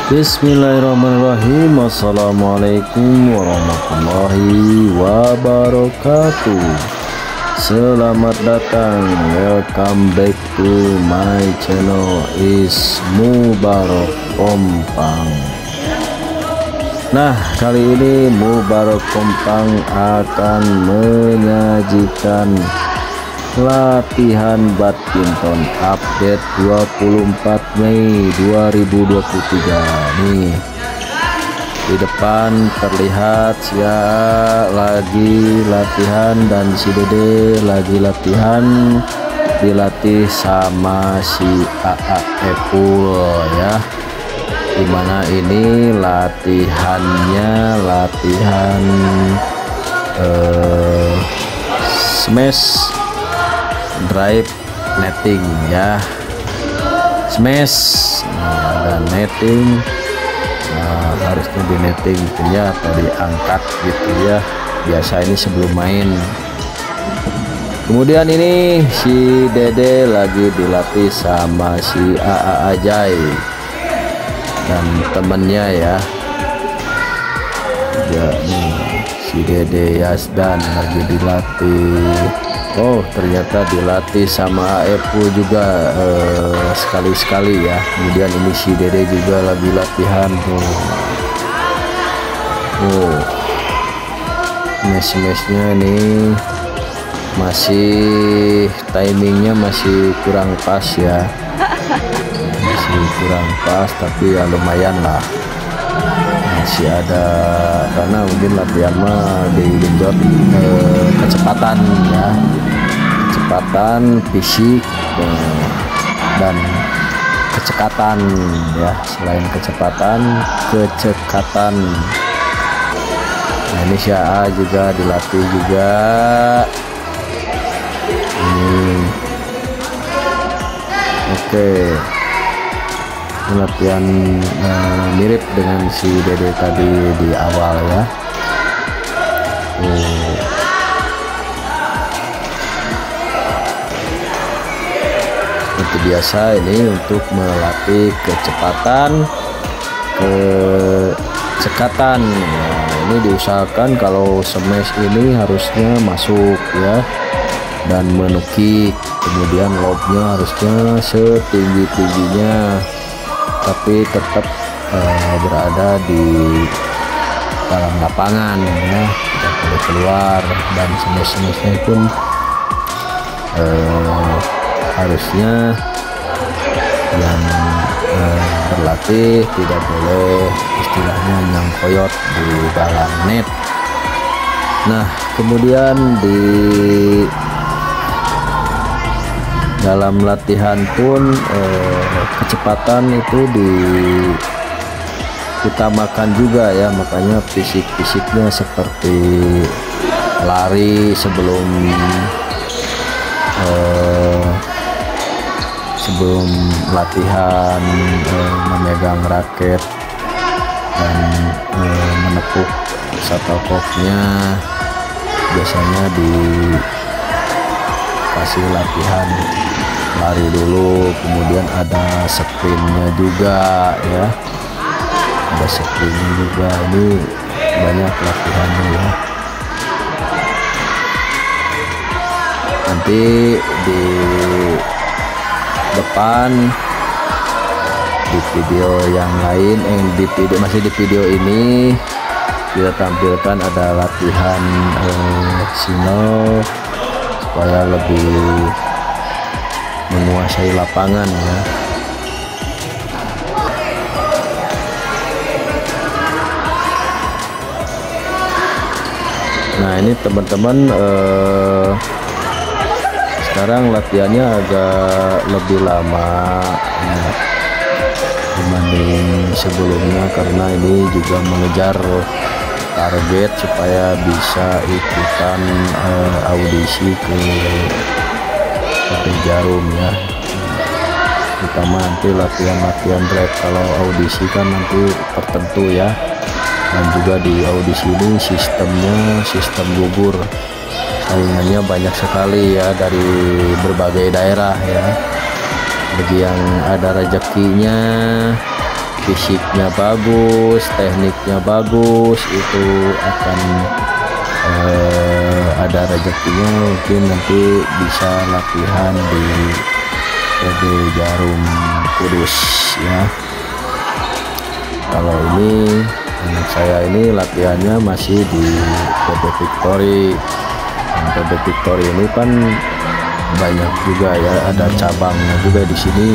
Bismillahirrahmanirrahim. Assalamualaikum warahmatullahi wabarakatuh. Selamat datang, welcome back to my channel is Mubarak Kompang. Nah, kali ini Mubarak Kompang akan menyajikan latihan badminton update 24 Mei 2023 nih. Di depan terlihat ya lagi latihan, dan si Dede lagi latihan, dilatih sama si AA Epul ya. Dimana ini latihannya latihan smash drive netting ya, smash. Nah, ada netting, nah, harusnya di netting gitu ya, atau diangkat gitu ya, biasa ini sebelum main. Kemudian ini si Dede lagi dilatih sama si AA Ajay dan temennya ya. Ya nih si Dede Yazdan lagi dilatih. Oh, ternyata dilatih sama Epu juga sekali-sekali ya. Kemudian ini si Dede juga lagi latihan tuh. Oh, smash-smashnya nih masih timingnya masih kurang pas ya, masih kurang pas, tapi ya lumayan lah, masih ada, karena mungkin latihan mah digenjot kecepatan ya, kecepatan fisik dan kecekatan ya. Selain kecepatan, kecekatan. Nah, ini si AA juga dilatih juga ini. Oke, latihan mirip dengan si Dede tadi di awal ya. Seperti biasa ini untuk melatih kecepatan, kecekatan. Nah, ini diusahakan kalau smash ini harusnya masuk ya, dan menukik. Kemudian lobnya harusnya setinggi-tingginya, tapi tetap berada di dalam lapangan ya, tidak boleh keluar. Dan smash-smashnya pun harusnya yang berlatih tidak boleh istilahnya nyangkoyot di dalam net. Nah, kemudian di dalam latihan pun kecepatan itu diutamakan juga ya, makanya fisik-fisiknya seperti lari sebelum latihan, memegang raket dan menepuk shuttlecocknya, biasanya dikasih latihan lari dulu. Kemudian ada sprintnya juga ya, ada sprintnya juga. Ini banyak latihannya ya. Nanti di depan di video yang lain, masih di video ini kita tampilkan ada latihan single supaya lebih menguasai lapangan ya. Nah, ini teman-teman sekarang latihannya agak lebih lama ya, dibanding sebelumnya, karena ini juga mengejar target supaya bisa ikutan audisi ke Jarum ya. Terutama nanti latihan drive, kalau audisi kan nanti tertentu ya. Dan juga di audisi ini sistemnya sistem gugur, saingannya banyak sekali ya dari berbagai daerah ya. Bagi yang ada rezekinya fisiknya bagus, tekniknya bagus, itu akan ada rezekinya, mungkin nanti bisa latihan di PB Jarum Kudus ya. Kalau ini anak saya ini latihannya masih di PB Victory. PB Victory ini kan banyak juga ya, ada cabangnya juga di sini.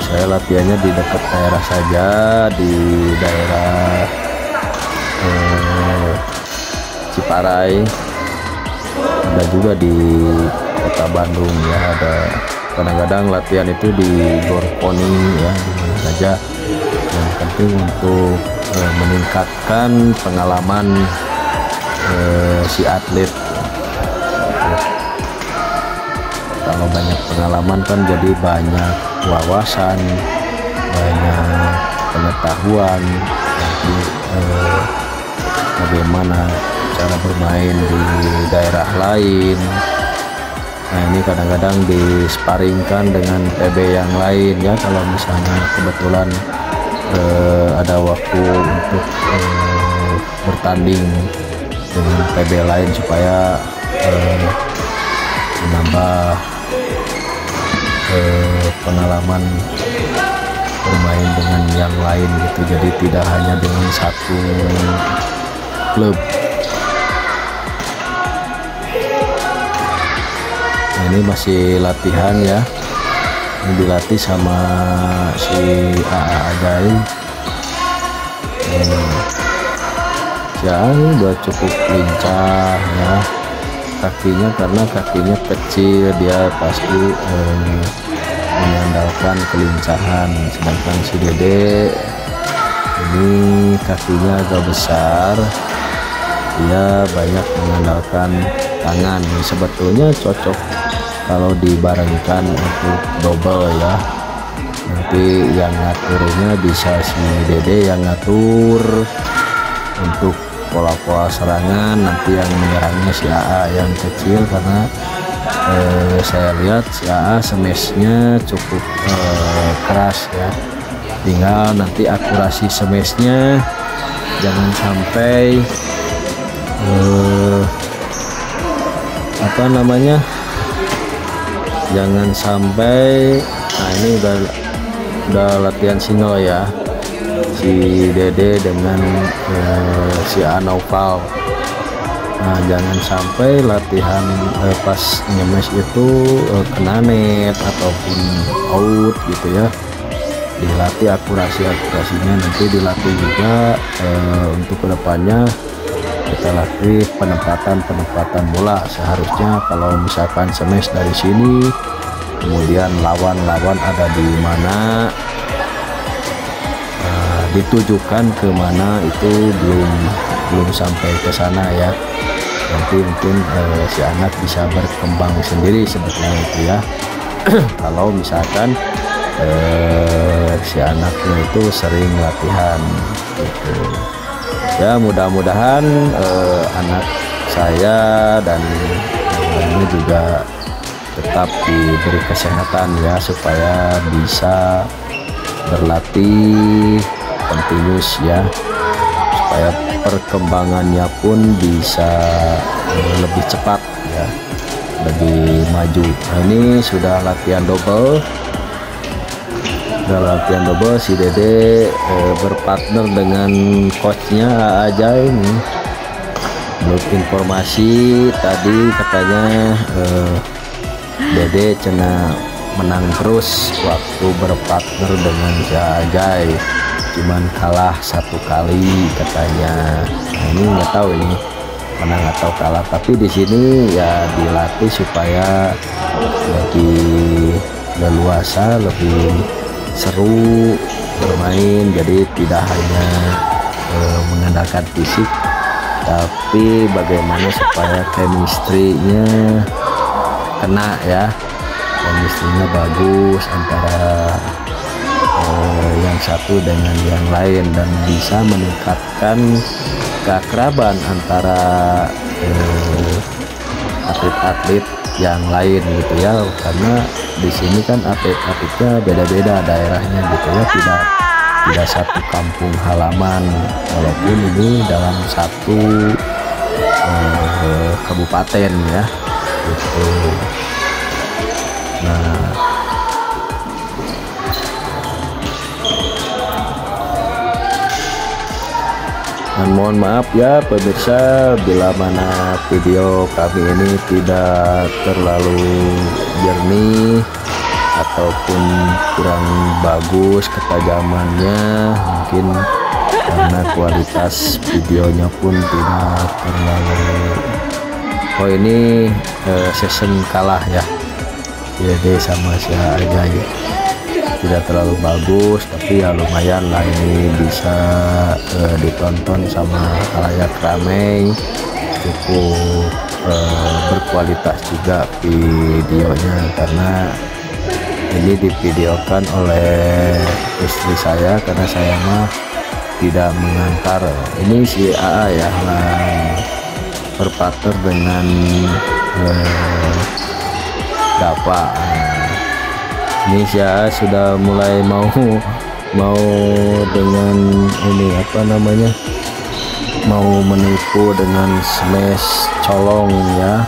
Saya latihannya di dekat daerah saja, di daerah Ciparai, ada juga di kota Bandung ya. Ada kadang-kadang latihan itu di Gor Poni ya, di mana saja. Yang penting untuk meningkatkan pengalaman si atlet. Kalau banyak pengalaman kan jadi banyak wawasan, banyak pengetahuan nanti bagaimana cara bermain di daerah lain. Nah ini kadang-kadang disparingkan dengan PB yang lain ya, kalau misalnya kebetulan ada waktu untuk bertanding dengan PB lain supaya menambah pengalaman bermain dengan yang lain gitu, jadi tidak hanya dengan satu klub. Nah, ini masih latihan ya, ini dilatih sama si AA Ajaib. Si AA udah cukup lincah ya kakinya, karena kakinya kecil, dia pasti mengandalkan kelincahan. Sedangkan si Dede ini kakinya agak besar, dia banyak mengandalkan tangan. Sebetulnya cocok kalau dibarengkan untuk double ya, nanti yang ngaturnya bisa si Dede yang ngatur untuk pola-pola serangan, nanti yang menyerangnya si AA yang kecil, karena saya lihat si AA smashnya cukup keras ya. Tinggal nanti akurasi smashnya jangan sampai jangan sampai. Nah ini udah latihan single ya, si Dede dengan si Anoval. Nah jangan sampai latihan pas ngemes itu kena net ataupun out gitu ya, dilatih akurasinya, nanti dilatih juga untuk kedepannya kita latih penempatan bola. Seharusnya kalau misalkan smash dari sini, kemudian lawan ada di mana, ditujukan ke mana, itu belum sampai ke sana ya. Nanti mungkin si anak bisa berkembang sendiri sebetulnya itu ya. Kalau misalkan si anaknya itu sering latihan gitu ya. Mudah-mudahan anak saya dan ini juga tetap diberi kesehatan ya, supaya bisa berlatih continuous ya, supaya perkembangannya pun bisa lebih cepat ya, lebih maju. Nah, ini sudah latihan double. Si Dede berpartner dengan coachnya aja. Ini menurut informasi tadi katanya Dede cena menang terus waktu berpartner dengan Ajay, cuman kalah 1 kali katanya. Nah, ini nggak tahu ini menang atau kalah, tapi di sini ya dilatih supaya lebih leluasa, lebih seru bermain, jadi tidak hanya mengandalkan fisik, tapi bagaimana supaya chemistry-nya kena ya, chemistry-nya bagus antara yang satu dengan yang lain, dan bisa meningkatkan keakraban antara atlet-atlet yang lain gitu ya, karena di sini kan atlet-atletnya beda-beda daerahnya gitu ya, tidak satu kampung halaman, walaupun ini dalam satu kabupaten ya gitu. Nah, dan mohon maaf ya pemirsa bila mana video kami ini tidak terlalu jernih ataupun kurang bagus ketajamannya, mungkin karena kualitas videonya pun tidak terlalu, oh ini season kalah ya, jadi sama saya aja ya, tidak terlalu bagus, tapi ya lumayan lah, ini bisa ditonton sama khalayak ramai, cukup berkualitas juga videonya, karena ini divideokan oleh istri saya, karena saya mah tidak mengantar. Ini si AA ya, berpartner dengan Dapa. Ini saya sudah mulai mau dengan ini apa namanya, mau menipu dengan smash colong ya,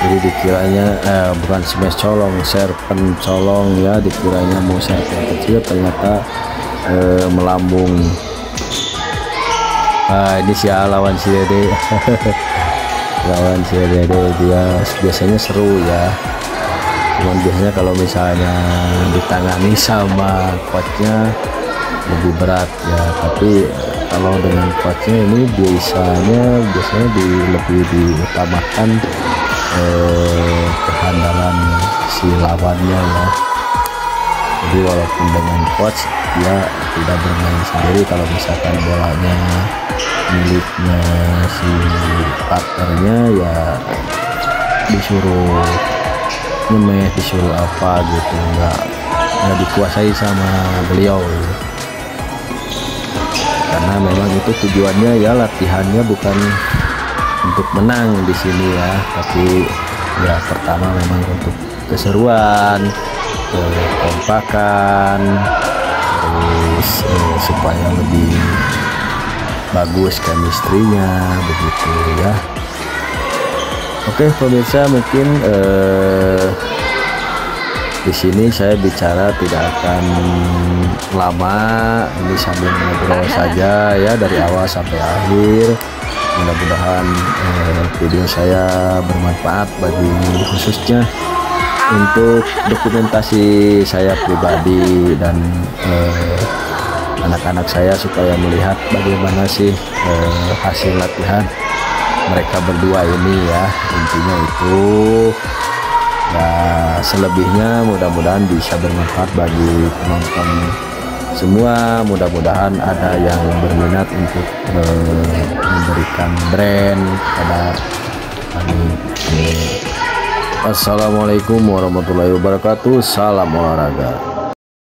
jadi dikiranya bukan smash colong, serpen colong ya, dikiranya mau serpen kecil, ternyata melambung. Ini si lawan si Dede lawan si Dede, dia biasanya seru ya, cuman biasanya kalau misalnya ditangani sama coachnya lebih berat ya, tapi kalau dengan coachnya ini biasanya lebih diutamakan kehandalan si lawannya ya. Jadi walaupun dengan coach dia tidak bermain sendiri, kalau misalkan bolanya miliknya si partnernya ya disuruh nyemes, disuruh apa gitu, nggak dikuasai sama beliau gitu. Karena memang itu tujuannya ya, latihannya bukan untuk menang di sini ya, tapi ya pertama memang untuk keseruan, kekompakan, terus supaya lebih bagus chemistry-nya begitu ya. Oke pemirsa, mungkin di sini saya bicara tidak akan lama, ini sambil ngobrol saja ya dari awal sampai akhir. Mudah-mudahan video saya bermanfaat bagi khususnya untuk dokumentasi saya pribadi dan anak-anak saya, supaya melihat bagaimana sih hasil latihan mereka berdua ini ya, intinya itu ya. Selebihnya mudah-mudahan bisa bermanfaat bagi penonton semua, mudah-mudahan ada yang berminat untuk memberikan brand pada kami. Assalamualaikum warahmatullahi wabarakatuh, salam olahraga.